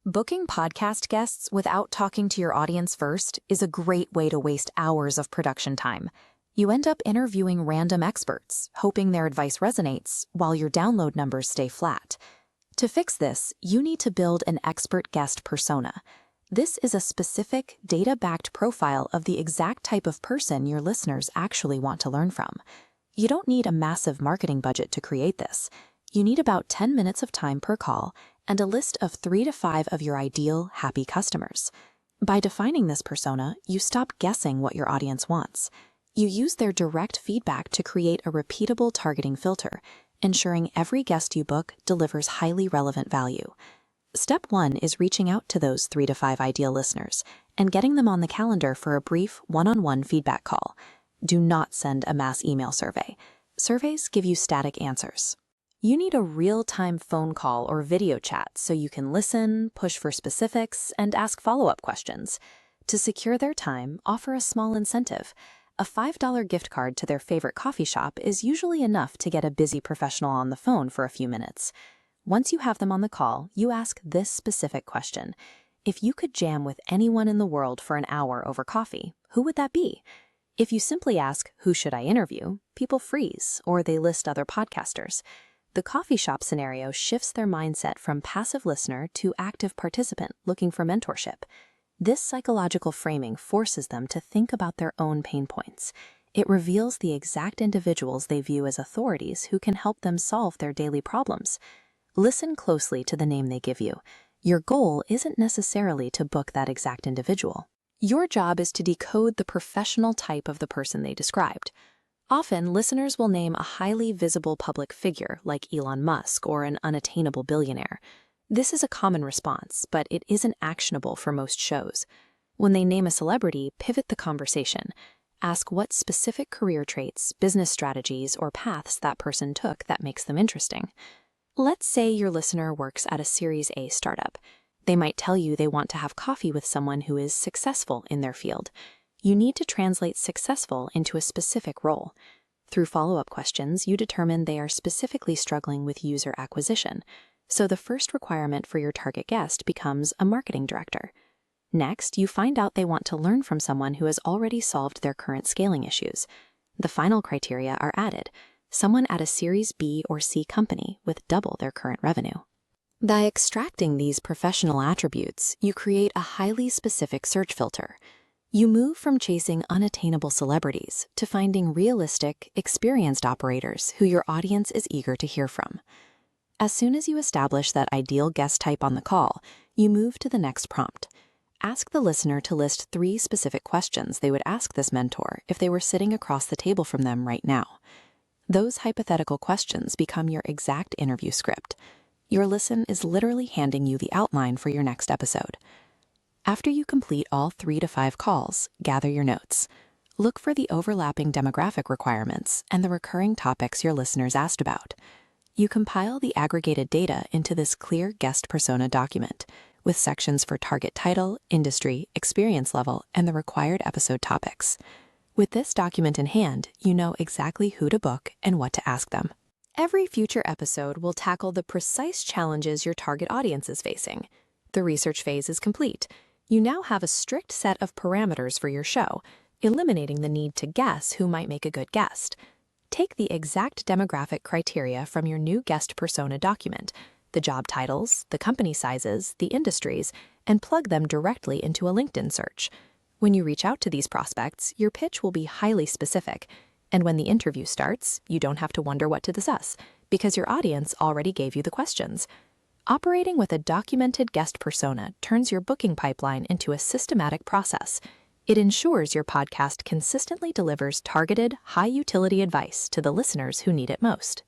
Booking podcast guests without talking to your audience first is a great way to waste hours of production time. You end up interviewing random experts, hoping their advice resonates, while your download numbers stay flat. To fix this, you need to build an expert guest persona. This is a specific, data-backed profile of the exact type of person your listeners actually want to learn from. You don't need a massive marketing budget to create this. You need about 10 minutes of time per call and a list of 3 to 5 of your ideal, happy customers. By defining this persona, you stop guessing what your audience wants. You use their direct feedback to create a repeatable targeting filter, ensuring every guest you book delivers highly relevant value. Step 1 is reaching out to those 3 to 5 ideal listeners and getting them on the calendar for a brief one-on-one feedback call. Do not send a mass email survey. Surveys give you static answers. You need a real-time phone call or video chat so you can listen, push for specifics, and ask follow-up questions. To secure their time, offer a small incentive. A $5 gift card to their favorite coffee shop is usually enough to get a busy professional on the phone for a few minutes. Once you have them on the call, you ask this specific question. If you could jam with anyone in the world for an hour over coffee, who would that be? If you simply ask, "Who should I interview?" people freeze, or they list other podcasters. The coffee shop scenario shifts their mindset from passive listener to active participant looking for mentorship. This psychological framing forces them to think about their own pain points. It reveals the exact individuals they view as authorities who can help them solve their daily problems. Listen closely to the name they give you. Your goal isn't necessarily to book that exact individual. Your job is to decode the professional type of the person they described. Often, listeners will name a highly visible public figure like Elon Musk or an unattainable billionaire. This is a common response, but it isn't actionable for most shows. When they name a celebrity, pivot the conversation. Ask what specific career traits, business strategies, or paths that person took that makes them interesting. Let's say your listener works at a Series A startup. They might tell you they want to have coffee with someone who is successful in their field. You need to translate successful into a specific role. Through follow-up questions, you determine they are specifically struggling with user acquisition. So the first requirement for your target guest becomes a marketing director. Next, you find out they want to learn from someone who has already solved their current scaling issues. The final criteria are added: someone at a Series B or C company with double their current revenue. By extracting these professional attributes, you create a highly specific search filter. You move from chasing unattainable celebrities to finding realistic, experienced operators who your audience is eager to hear from. As soon as you establish that ideal guest type on the call, you move to the next prompt. Ask the listener to list 3 specific questions they would ask this mentor if they were sitting across the table from them right now. Those hypothetical questions become your exact interview script. Your listen is literally handing you the outline for your next episode. After you complete all 3 to 5 calls, gather your notes. Look for the overlapping demographic requirements and the recurring topics your listeners asked about. You compile the aggregated data into this clear guest persona document, with sections for target title, industry, experience level, and the required episode topics. With this document in hand, you know exactly who to book and what to ask them. Every future episode will tackle the precise challenges your target audience is facing. The research phase is complete. You now have a strict set of parameters for your show, eliminating the need to guess who might make a good guest. Take the exact demographic criteria from your new guest persona document, the job titles, the company sizes, the industries, and plug them directly into a LinkedIn search. When you reach out to these prospects, your pitch will be highly specific, and when the interview starts, you don't have to wonder what to discuss, because your audience already gave you the questions. Operating with a documented guest persona turns your booking pipeline into a systematic process. It ensures your podcast consistently delivers targeted, high-utility advice to the listeners who need it most.